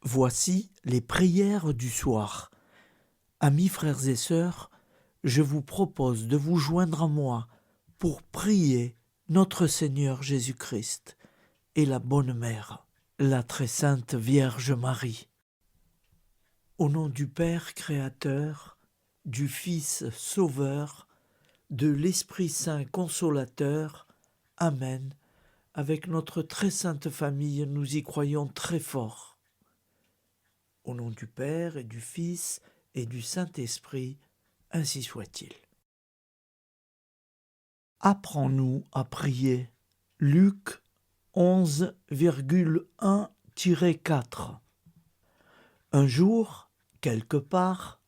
Voici les prières du soir. Amis frères et sœurs, je vous propose de vous joindre à moi pour prier notre Seigneur Jésus-Christ et la Bonne Mère, la très sainte Vierge Marie. Au nom du Père Créateur, du Fils Sauveur, de l'Esprit Saint Consolateur. Amen. Avec notre très sainte famille, nous y croyons très fort. Au nom du Père et du Fils et du Saint-Esprit, ainsi soit-il. Apprends-nous à prier. Luc 11,1-4. Un jour, quelque part,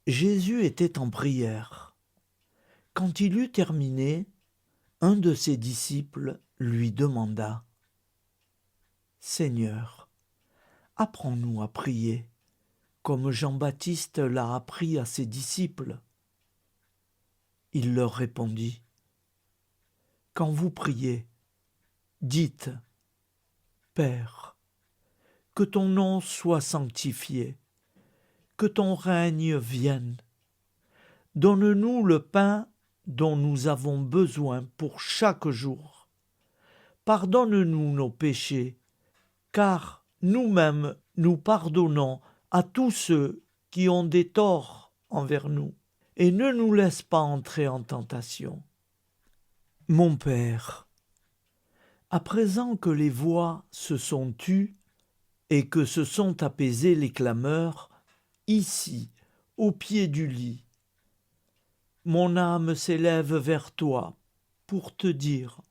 Jésus était en prière. Quand il eut terminé, un de ses disciples lui demanda « Seigneur, apprends-nous à prier, comme Jean-Baptiste l'a appris à ses disciples. » Il leur répondit « Quand vous priez, dites « Père, que ton nom soit sanctifié, que ton règne vienne. Donne-nous le pain dont nous avons besoin pour chaque jour. Pardonne-nous nos péchés, car nous-mêmes nous pardonnons à tous ceux qui ont des torts envers nous, et ne nous laisse pas entrer en tentation. Mon Père, à présent que les voix se sont tues et que se sont apaisées les clameurs, ici, au pied du lit, mon âme s'élève vers toi pour te dire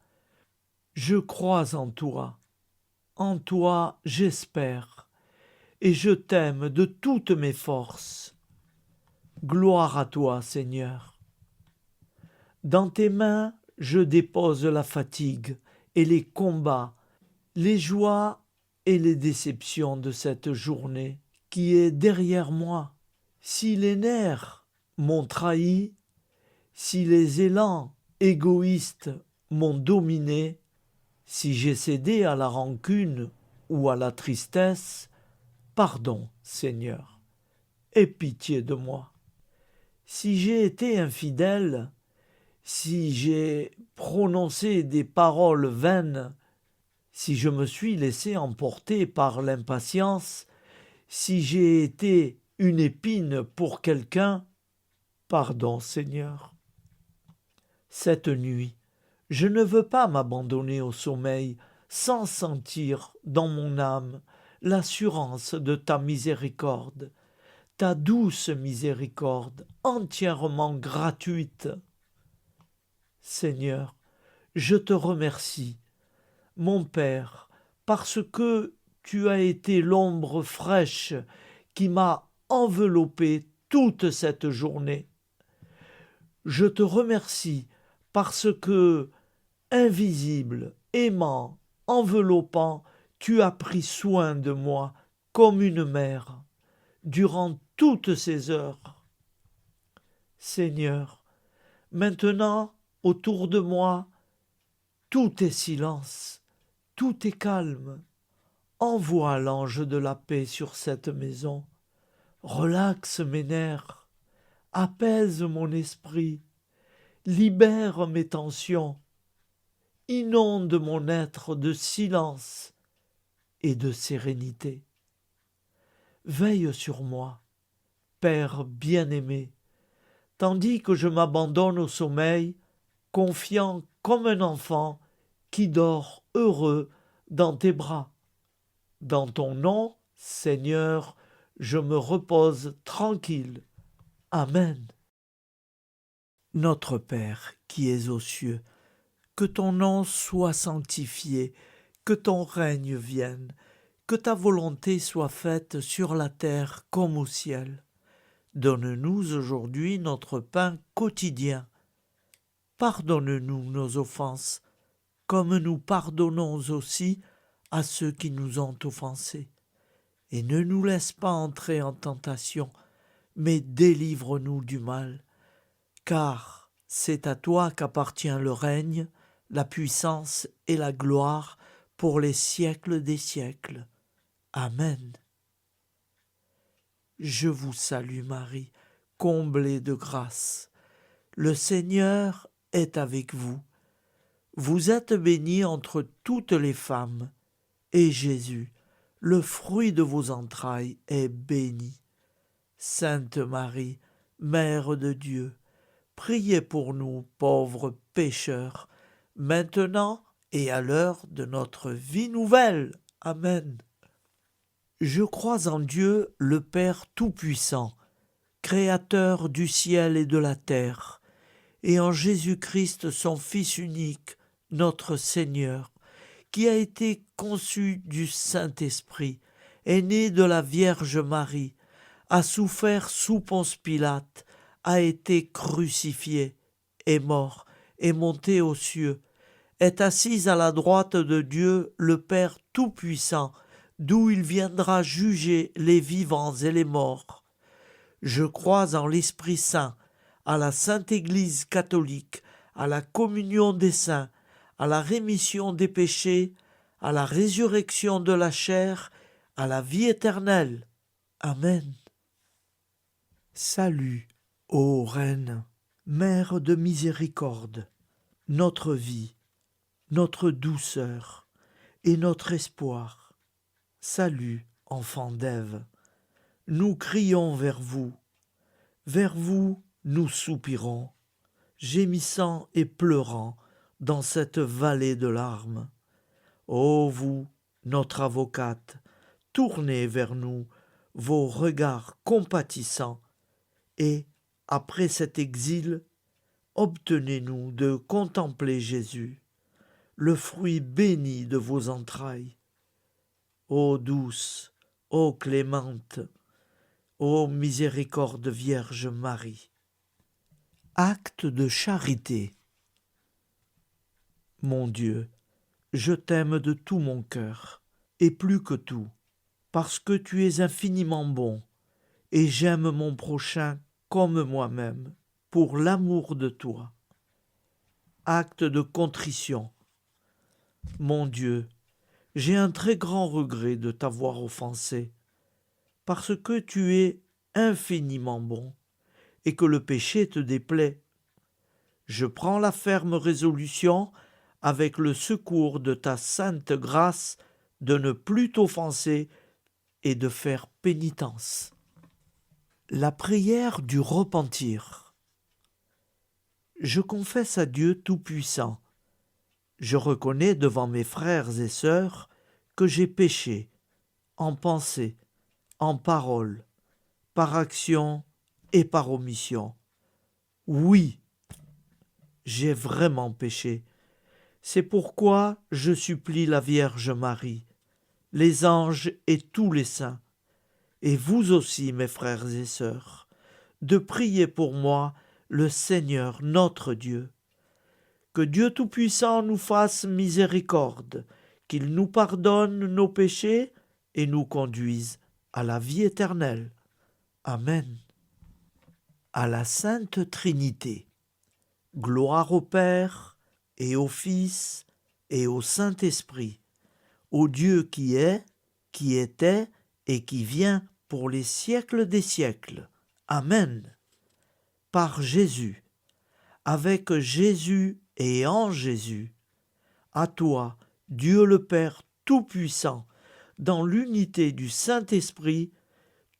« Je crois en toi j'espère, et je t'aime de toutes mes forces. Gloire à toi, Seigneur. Dans tes mains je dépose la fatigue et les combats, les joies et les déceptions de cette journée qui est derrière moi. Si les nerfs m'ont trahi, si les élans égoïstes m'ont dominé, si j'ai cédé à la rancune ou à la tristesse, pardon, Seigneur, aie pitié de moi. Si j'ai été infidèle, si j'ai prononcé des paroles vaines, si je me suis laissé emporter par l'impatience, si j'ai été une épine pour quelqu'un, pardon, Seigneur. Cette nuit, je ne veux pas m'abandonner au sommeil sans sentir dans mon âme l'assurance de ta miséricorde, ta douce miséricorde entièrement gratuite. Seigneur, je te remercie, mon Père, parce que tu as été l'ombre fraîche qui m'a enveloppé toute cette journée. Je te remercie parce que, invisible, aimant, enveloppant, tu as pris soin de moi comme une mère durant toutes ces heures. Seigneur, maintenant, autour de moi, tout est silence, tout est calme. Envoie l'ange de la paix sur cette maison. Relaxe mes nerfs, apaise mon esprit, libère mes tensions, inonde mon être de silence et de sérénité. Veille sur moi, Père bien-aimé, tandis que je m'abandonne au sommeil, confiant comme un enfant qui dort heureux dans tes bras. Dans ton nom, Seigneur, je me repose tranquille. Amen. Notre Père qui es aux cieux, que ton nom soit sanctifié, que ton règne vienne, que ta volonté soit faite sur la terre comme au ciel. Donne-nous aujourd'hui notre pain quotidien. Pardonne-nous nos offenses, comme nous pardonnons aussi à ceux qui nous ont offensés. Et ne nous laisse pas entrer en tentation, mais délivre-nous du mal. Car c'est à toi qu'appartient le règne, la puissance et la gloire pour les siècles des siècles. Amen. Je vous salue Marie, comblée de grâce. Le Seigneur est avec vous. Vous êtes bénie entre toutes les femmes, et Jésus, le fruit de vos entrailles, est béni. Sainte Marie, Mère de Dieu, priez pour nous pauvres pécheurs, maintenant et à l'heure de notre vie nouvelle. Amen. Je crois en Dieu, le Père Tout-Puissant, Créateur du ciel et de la terre, et en Jésus-Christ, son Fils unique, notre Seigneur, qui a été conçu du Saint-Esprit, est né de la Vierge Marie, a souffert sous Ponce Pilate, a été crucifié, est mort, est monté aux cieux, est assis à la droite de Dieu, le Père Tout-Puissant, d'où il viendra juger les vivants et les morts. Je crois en l'Esprit Saint, à la Sainte Église catholique, à la communion des saints, à la rémission des péchés, à la résurrection de la chair, à la vie éternelle. Amen. Salut, ô Reine, Mère de miséricorde, notre vie, notre douceur et notre espoir. Salut, enfant d'Ève, nous crions vers vous nous soupirons, gémissant et pleurant dans cette vallée de larmes. Ô vous, notre avocate, tournez vers nous vos regards compatissants, et, après cet exil, obtenez-nous de contempler Jésus, le fruit béni de vos entrailles. Ô douce, ô clémente, ô miséricorde Vierge Marie. Acte de charité. Mon Dieu, je t'aime de tout mon cœur, et plus que tout, parce que tu es infiniment bon, et j'aime mon prochain comme moi-même, pour l'amour de toi. Acte de contrition. Mon Dieu, j'ai un très grand regret de t'avoir offensé, parce que tu es infiniment bon, et que le péché te déplaît. Je prends la ferme résolution, avec le secours de ta sainte grâce, de ne plus t'offenser et de faire pénitence. La prière du repentir. Je confesse à Dieu Tout-Puissant. Je reconnais devant mes frères et sœurs que j'ai péché, en pensée, en parole, par action et par omission. Oui, j'ai vraiment péché. C'est pourquoi je supplie la Vierge Marie, les anges et tous les saints, et vous aussi, mes frères et sœurs, de prier pour moi le Seigneur notre Dieu. Que Dieu Tout-Puissant nous fasse miséricorde, qu'il nous pardonne nos péchés et nous conduise à la vie éternelle. Amen. À la Sainte Trinité. Gloire au Père et au Fils et au Saint-Esprit, au Dieu qui est, qui était et qui vient pour les siècles des siècles. Amen. Par Jésus, avec Jésus et en Jésus, à toi, Dieu le Père Tout-Puissant, dans l'unité du Saint-Esprit,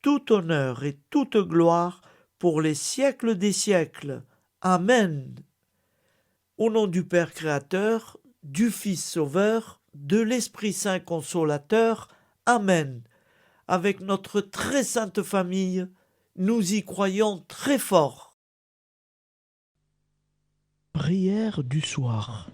tout honneur et toute gloire pour les siècles des siècles. Amen. Au nom du Père Créateur, du Fils Sauveur, de l'Esprit Saint Consolateur. Amen. Avec notre très sainte famille, nous y croyons très fort. Prière du soir.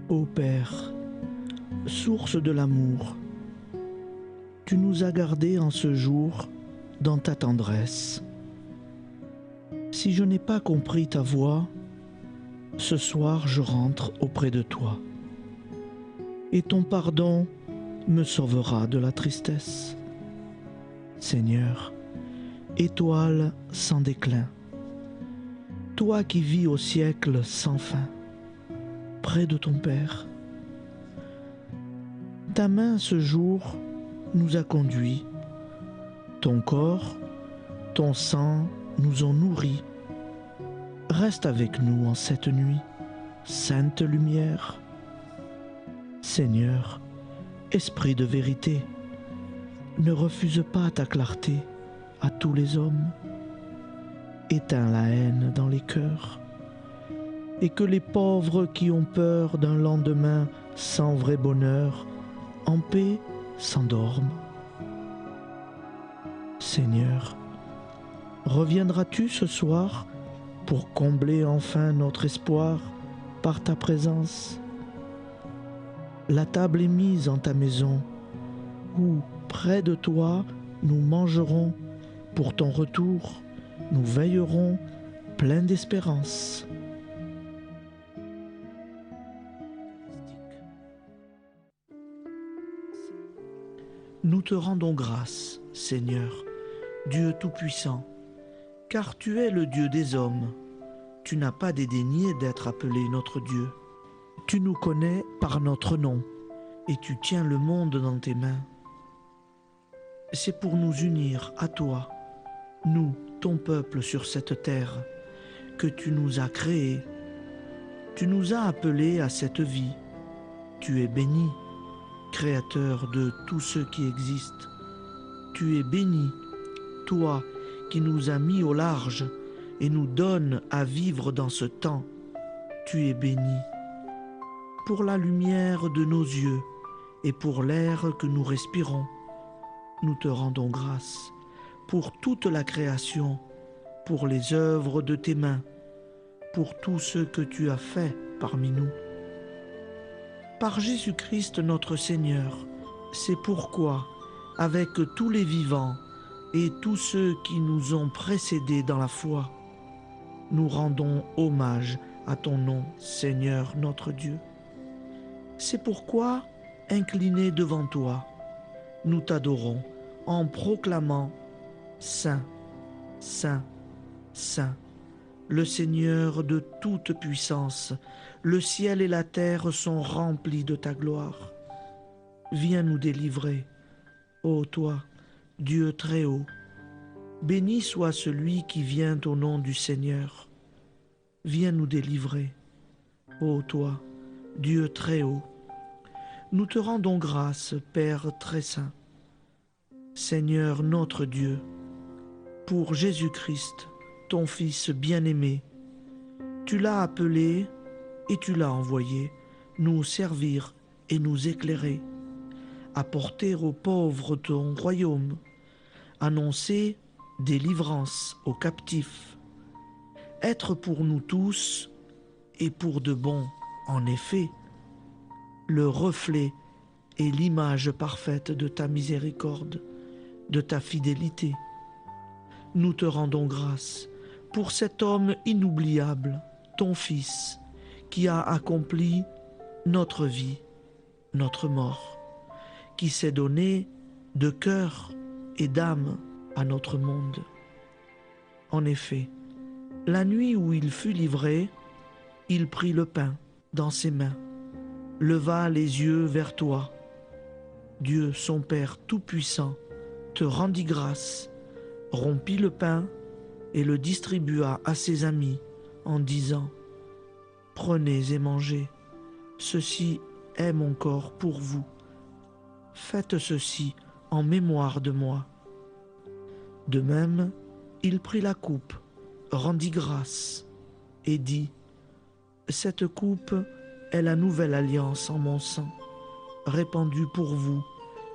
Ô Père, source de l'amour, tu nous as gardés en ce jour dans ta tendresse. Si je n'ai pas compris ta voix, ce soir je rentre auprès de toi, et ton pardon me sauvera de la tristesse. Seigneur, étoile sans déclin, toi qui vis au siècle sans fin, près de ton Père, ta main ce jour nous a conduits, ton corps, ton sang nous ont nourris. Reste avec nous en cette nuit, sainte lumière. Seigneur, esprit de vérité, ne refuse pas ta clarté à tous les hommes. Éteins la haine dans les cœurs, et que les pauvres qui ont peur d'un lendemain sans vrai bonheur, en paix s'endorment. Seigneur, reviendras-tu ce soir pour combler enfin notre espoir par ta présence? La table est mise en ta maison, où, près de toi, nous mangerons. Pour ton retour, nous veillerons pleins d'espérance. Nous te rendons grâce, Seigneur, Dieu Tout-Puissant, car tu es le Dieu des hommes. Tu n'as pas dédaigné d'être appelé notre Dieu. Tu nous connais par notre nom, et tu tiens le monde dans tes mains. C'est pour nous unir à toi, nous, ton peuple sur cette terre, que tu nous as créés. Tu nous as appelés à cette vie. Tu es béni, Créateur de tous ceux qui existent. Tu es béni, toi qui nous as mis au large et nous donnes à vivre dans ce temps. Tu es béni. Pour la lumière de nos yeux et pour l'air que nous respirons, nous te rendons grâce. Pour toute la création, pour les œuvres de tes mains, pour tout ce que tu as fait parmi nous. Par Jésus-Christ notre Seigneur, c'est pourquoi, avec tous les vivants et tous ceux qui nous ont précédés dans la foi, nous rendons hommage à ton nom, Seigneur notre Dieu. C'est pourquoi, inclinés devant toi, nous t'adorons en proclamant « Saint, Saint, Saint ». Le Seigneur de toute puissance, le ciel et la terre sont remplis de ta gloire. Viens nous délivrer, ô toi, Dieu très haut. Béni soit celui qui vient au nom du Seigneur. Viens nous délivrer, ô toi, Dieu très haut. Nous te rendons grâce, Père très saint. Seigneur notre Dieu, pour Jésus-Christ, ton Fils bien-aimé, tu l'as appelé et tu l'as envoyé nous servir et nous éclairer, apporter aux pauvres ton royaume, annoncer délivrance aux captifs, être pour nous tous et pour de bon, en effet, le reflet et l'image parfaite de ta miséricorde, de ta fidélité. Nous te rendons grâce pour cet homme inoubliable, ton Fils, qui a accompli notre vie, notre mort, qui s'est donné de cœur et d'âme à notre monde. En effet, la nuit où il fut livré, il prit le pain dans ses mains, leva les yeux vers toi. Dieu, son Père tout-puissant, te rendit grâce, rompit le pain et le distribua à ses amis en disant « Prenez et mangez, ceci est mon corps pour vous. Faites ceci en mémoire de moi. » De même, il prit la coupe, rendit grâce et dit « Cette coupe est la nouvelle alliance en mon sang, répandue pour vous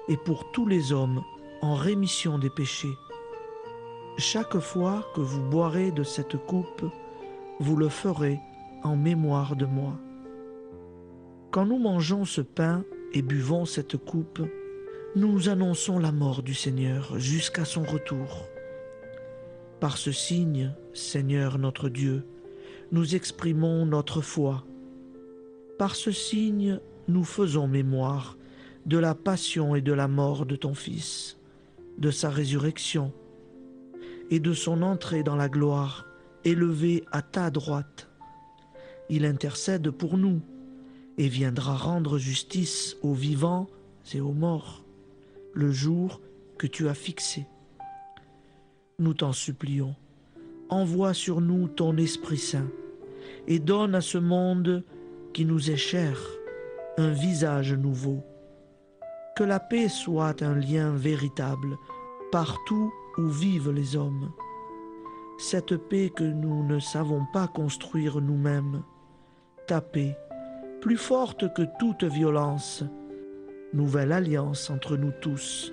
et pour tous les hommes en rémission des péchés. Chaque fois que vous boirez de cette coupe, vous le ferez en mémoire de moi. Quand nous mangeons ce pain et buvons cette coupe, nous annonçons la mort du Seigneur jusqu'à son retour. Par ce signe, Seigneur notre Dieu, nous exprimons notre foi. Par ce signe, nous faisons mémoire de la passion et de la mort de ton Fils. de sa résurrection et de son entrée dans la gloire, élevé à ta droite. Il intercède pour nous et viendra rendre justice aux vivants et aux morts, le jour que tu as fixé. Nous t'en supplions, envoie sur nous ton Esprit Saint et donne à ce monde qui nous est cher un visage nouveau. Que la paix soit un lien véritable partout où vivent les hommes. Cette paix que nous ne savons pas construire nous-mêmes, ta paix, plus forte que toute violence, nouvelle alliance entre nous tous,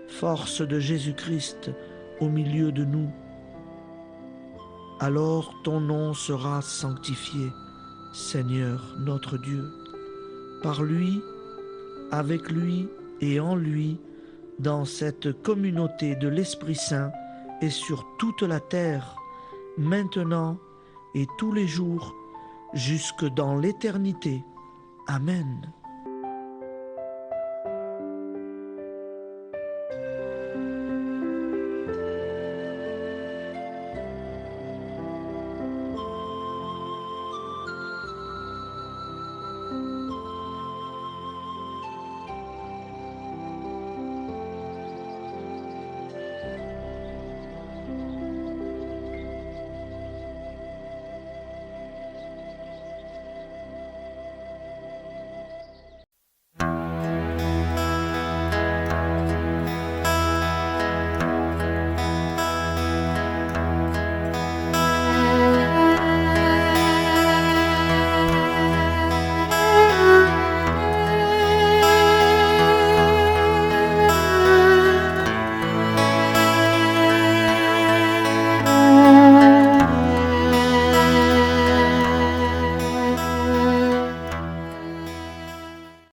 force de Jésus-Christ au milieu de nous. Alors ton nom sera sanctifié, Seigneur notre Dieu, par lui, avec lui et en lui, dans cette communauté de l'Esprit Saint et sur toute la terre, maintenant et tous les jours, jusque dans l'éternité. Amen.